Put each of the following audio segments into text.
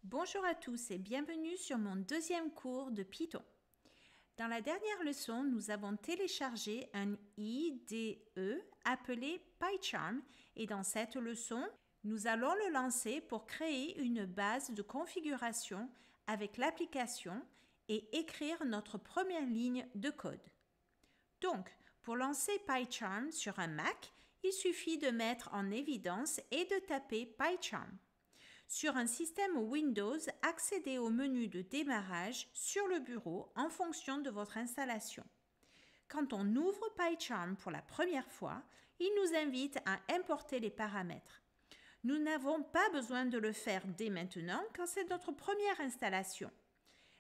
Bonjour à tous et bienvenue sur mon deuxième cours de Python. Dans la dernière leçon, nous avons téléchargé un IDE appelé PyCharm et dans cette leçon, nous allons le lancer pour créer une base de configuration avec l'application et écrire notre première ligne de code. Donc, pour lancer PyCharm sur un Mac, il suffit de mettre en évidence et de taper PyCharm. Sur un système Windows, accédez au menu de démarrage sur le bureau en fonction de votre installation. Quand on ouvre PyCharm pour la première fois, il nous invite à importer les paramètres. Nous n'avons pas besoin de le faire dès maintenant car c'est notre première installation.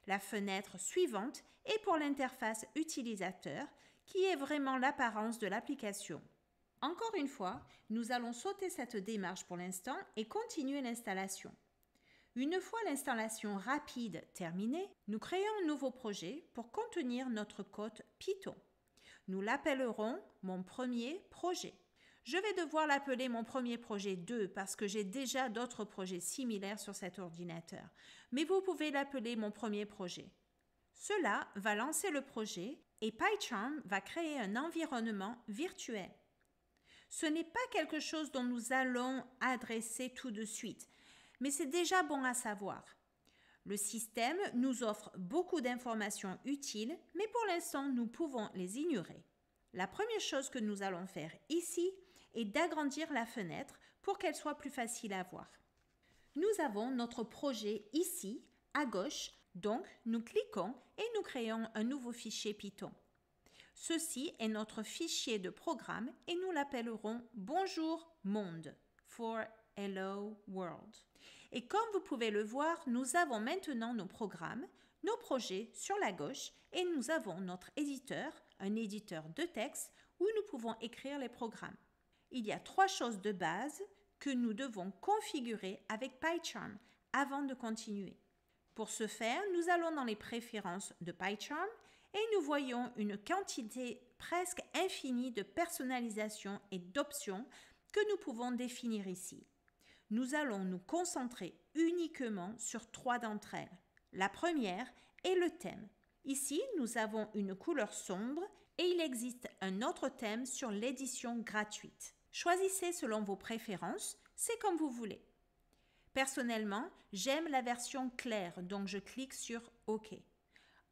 La fenêtre suivante est pour l'interface utilisateur qui est vraiment l'apparence de l'application. Encore une fois, nous allons sauter cette démarche pour l'instant et continuer l'installation. Une fois l'installation rapide terminée, nous créons un nouveau projet pour contenir notre code Python. Nous l'appellerons « Mon premier projet ». Je vais devoir l'appeler « Mon premier projet 2 » parce que j'ai déjà d'autres projets similaires sur cet ordinateur. Mais vous pouvez l'appeler « Mon premier projet ». Cela va lancer le projet et PyCharm va créer un environnement virtuel. Ce n'est pas quelque chose dont nous allons adresser tout de suite, mais c'est déjà bon à savoir. Le système nous offre beaucoup d'informations utiles, mais pour l'instant, nous pouvons les ignorer. La première chose que nous allons faire ici est d'agrandir la fenêtre pour qu'elle soit plus facile à voir. Nous avons notre projet ici, à gauche, donc nous cliquons et nous créons un nouveau fichier Python. Ceci est notre fichier de programme et nous l'appellerons Bonjour Monde for Hello World. Et comme vous pouvez le voir, nous avons maintenant nos programmes, nos projets sur la gauche et nous avons notre éditeur, un éditeur de texte où nous pouvons écrire les programmes. Il y a 3 choses de base que nous devons configurer avec PyCharm avant de continuer. Pour ce faire, nous allons dans les préférences de PyCharm et nous voyons une quantité presque infinie de personnalisation et d'options que nous pouvons définir ici. Nous allons nous concentrer uniquement sur 3 d'entre elles. La première est le thème. Ici, nous avons une couleur sombre et il existe un autre thème sur l'édition gratuite. Choisissez selon vos préférences, c'est comme vous voulez. Personnellement, j'aime la version claire, donc je clique sur OK.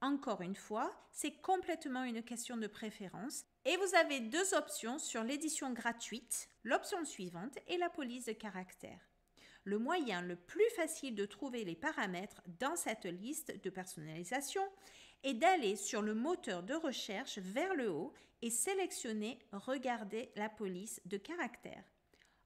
Encore une fois, c'est complètement une question de préférence. Et vous avez 2 options sur l'édition gratuite. L'option suivante est la police de caractères. Le moyen le plus facile de trouver les paramètres dans cette liste de personnalisation est d'aller sur le moteur de recherche vers le haut et sélectionner « Regarder la police de caractères ».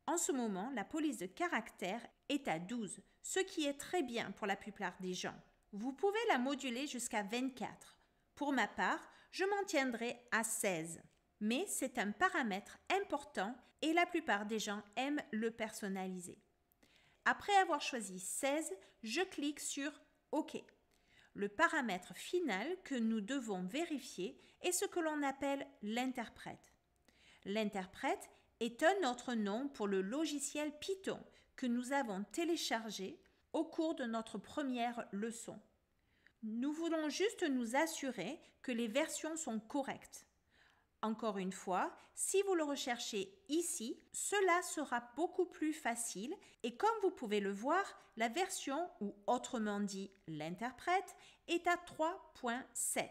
En ce moment, la police de caractères est à 12, ce qui est très bien pour la plupart des gens. Vous pouvez la moduler jusqu'à 24. Pour ma part, je m'en tiendrai à 16. Mais c'est un paramètre important et la plupart des gens aiment le personnaliser. Après avoir choisi 16, je clique sur OK. Le paramètre final que nous devons vérifier est ce que l'on appelle l'interprète. L'interprète est un autre nom pour le logiciel Python que nous avons téléchargé au cours de notre première leçon. Nous voulons juste nous assurer que les versions sont correctes. Encore une fois, si vous le recherchez ici, cela sera beaucoup plus facile et comme vous pouvez le voir, la version ou autrement dit l'interprète est à 3.7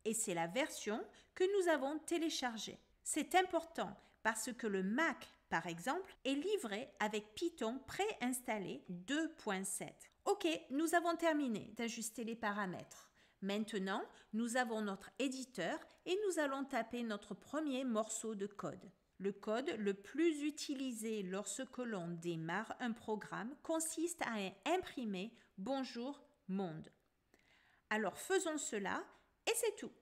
et c'est la version que nous avons téléchargée. C'est important parce que le Mac, par exemple, est livré avec Python préinstallé 2.7. OK, nous avons terminé d'ajuster les paramètres. Maintenant, nous avons notre éditeur et nous allons taper notre premier morceau de code. Le code le plus utilisé lorsque l'on démarre un programme consiste à imprimer « Bonjour monde ». Alors faisons cela et c'est tout.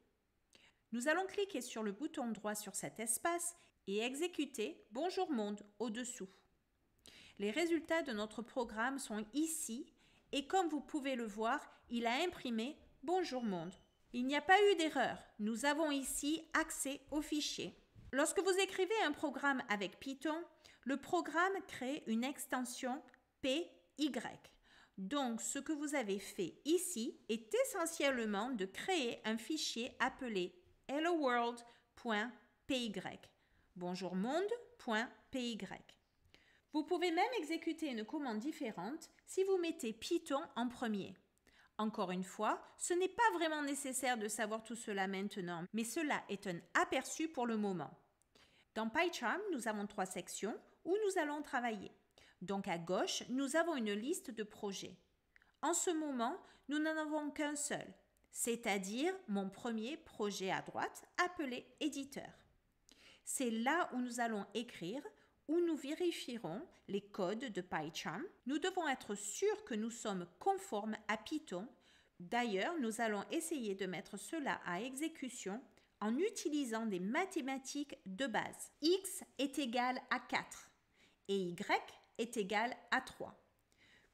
Nous allons cliquer sur le bouton droit sur cet espace et exécuter « Bonjour monde » au-dessous. Les résultats de notre programme sont ici et comme vous pouvez le voir, il a imprimé « Bonjour monde ». Il n'y a pas eu d'erreur. Nous avons ici accès au fichier. Lorsque vous écrivez un programme avec Python, le programme crée une extension PY. Donc, ce que vous avez fait ici est essentiellement de créer un fichier appelé helloworld.py, bonjourmonde.py. Vous pouvez même exécuter une commande différente si vous mettez Python en premier. Encore une fois, ce n'est pas vraiment nécessaire de savoir tout cela maintenant, mais cela est un aperçu pour le moment. Dans PyCharm, nous avons 3 sections où nous allons travailler. Donc à gauche, nous avons une liste de projets. En ce moment, nous n'en avons qu'un seul, c'est-à-dire mon premier projet à droite appelé éditeur. C'est là où nous allons écrire, où nous vérifierons les codes de PyCharm. Nous devons être sûrs que nous sommes conformes à Python. D'ailleurs, nous allons essayer de mettre cela à exécution en utilisant des mathématiques de base. X est égal à 4 et Y est égal à 3.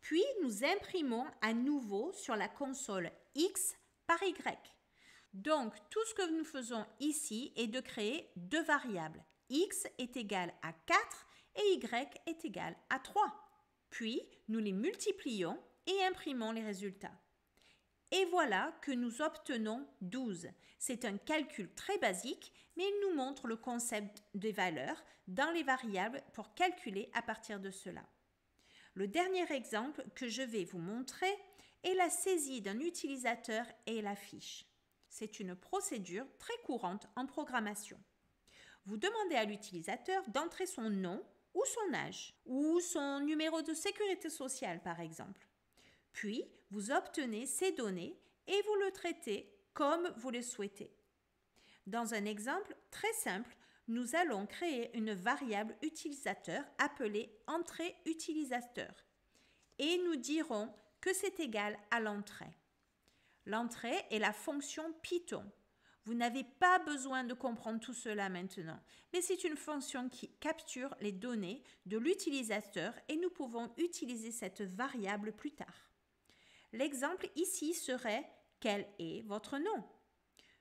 Puis, nous imprimons à nouveau sur la console X par Y. Donc, tout ce que nous faisons ici est de créer 2 variables. X est égal à 4 et Y est égal à 3. Puis, nous les multiplions et imprimons les résultats. Et voilà que nous obtenons 12. C'est un calcul très basique, mais il nous montre le concept des valeurs dans les variables pour calculer à partir de cela. Le dernier exemple que je vais vous montrer est la saisie d'un utilisateur et la fiche. C'est une procédure très courante en programmation. Vous demandez à l'utilisateur d'entrer son nom ou son âge, ou son numéro de sécurité sociale par exemple. Puis, vous obtenez ces données et vous le traitez comme vous le souhaitez. Dans un exemple très simple, nous allons créer une variable utilisateur appelée entrée utilisateur et nous dirons que c'est égal à l'entrée. L'entrée est la fonction Python. Vous n'avez pas besoin de comprendre tout cela maintenant, mais c'est une fonction qui capture les données de l'utilisateur et nous pouvons utiliser cette variable plus tard. L'exemple ici serait « Quel est votre nom ?»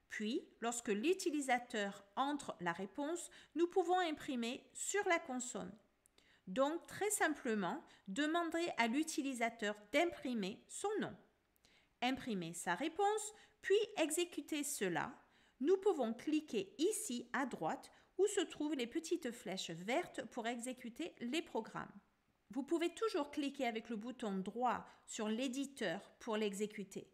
Puis, lorsque l'utilisateur entre la réponse, nous pouvons imprimer sur la console. Donc, très simplement, demandez à l'utilisateur d'imprimer son nom. Imprimer sa réponse, puis exécuter cela. Nous pouvons cliquer ici à droite où se trouvent les petites flèches vertes pour exécuter les programmes. Vous pouvez toujours cliquer avec le bouton droit sur l'éditeur pour l'exécuter.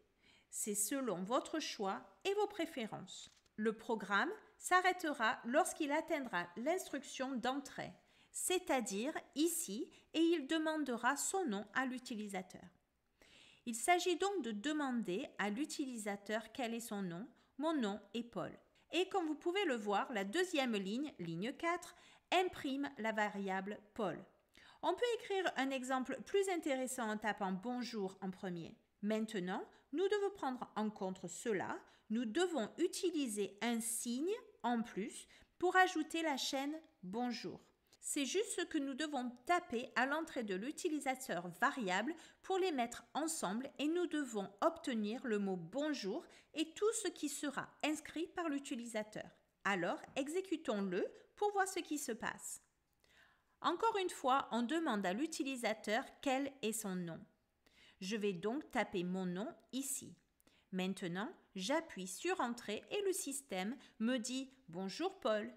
C'est selon votre choix et vos préférences. Le programme s'arrêtera lorsqu'il atteindra l'instruction d'entrée, c'est-à-dire ici, et il demandera son nom à l'utilisateur. Il s'agit donc de demander à l'utilisateur quel est son nom. Mon nom est Paul. Et comme vous pouvez le voir, la deuxième ligne, ligne 4, imprime la variable Paul. On peut écrire un exemple plus intéressant en tapant « Bonjour » en premier. Maintenant, nous devons prendre en compte cela. Nous devons utiliser un signe en plus pour ajouter la chaîne « Bonjour ». C'est juste ce que nous devons taper à l'entrée de l'utilisateur variable pour les mettre ensemble et nous devons obtenir le mot « Bonjour » et tout ce qui sera inscrit par l'utilisateur. Alors, exécutons-le pour voir ce qui se passe. Encore une fois, on demande à l'utilisateur quel est son nom. Je vais donc taper mon nom ici. Maintenant, j'appuie sur Entrée et le système me dit « Bonjour Paul ».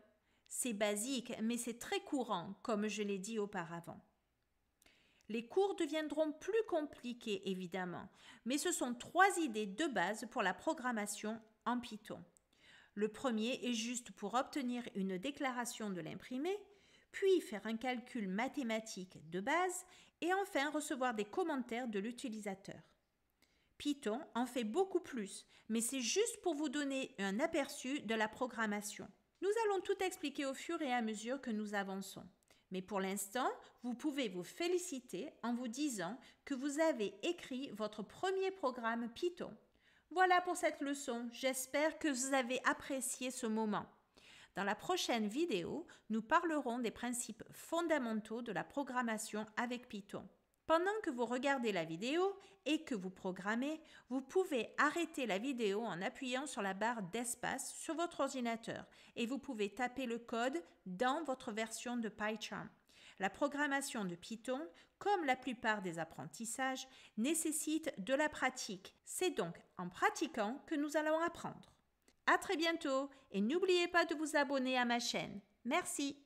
C'est basique, mais c'est très courant, comme je l'ai dit auparavant. Les cours deviendront plus compliqués, évidemment, mais ce sont 3 idées de base pour la programmation en Python. Le premier est juste pour obtenir une déclaration de l'imprimé, puis faire un calcul mathématique de base et enfin recevoir des commentaires de l'utilisateur. Python en fait beaucoup plus, mais c'est juste pour vous donner un aperçu de la programmation. Nous allons tout expliquer au fur et à mesure que nous avançons. Mais pour l'instant, vous pouvez vous féliciter en vous disant que vous avez écrit votre premier programme Python. Voilà pour cette leçon, j'espère que vous avez apprécié ce moment. Dans la prochaine vidéo, nous parlerons des principes fondamentaux de la programmation avec Python. Pendant que vous regardez la vidéo et que vous programmez, vous pouvez arrêter la vidéo en appuyant sur la barre d'espace sur votre ordinateur et vous pouvez taper le code dans votre version de PyCharm. La programmation de Python, comme la plupart des apprentissages, nécessite de la pratique. C'est donc en pratiquant que nous allons apprendre. À très bientôt et n'oubliez pas de vous abonner à ma chaîne. Merci.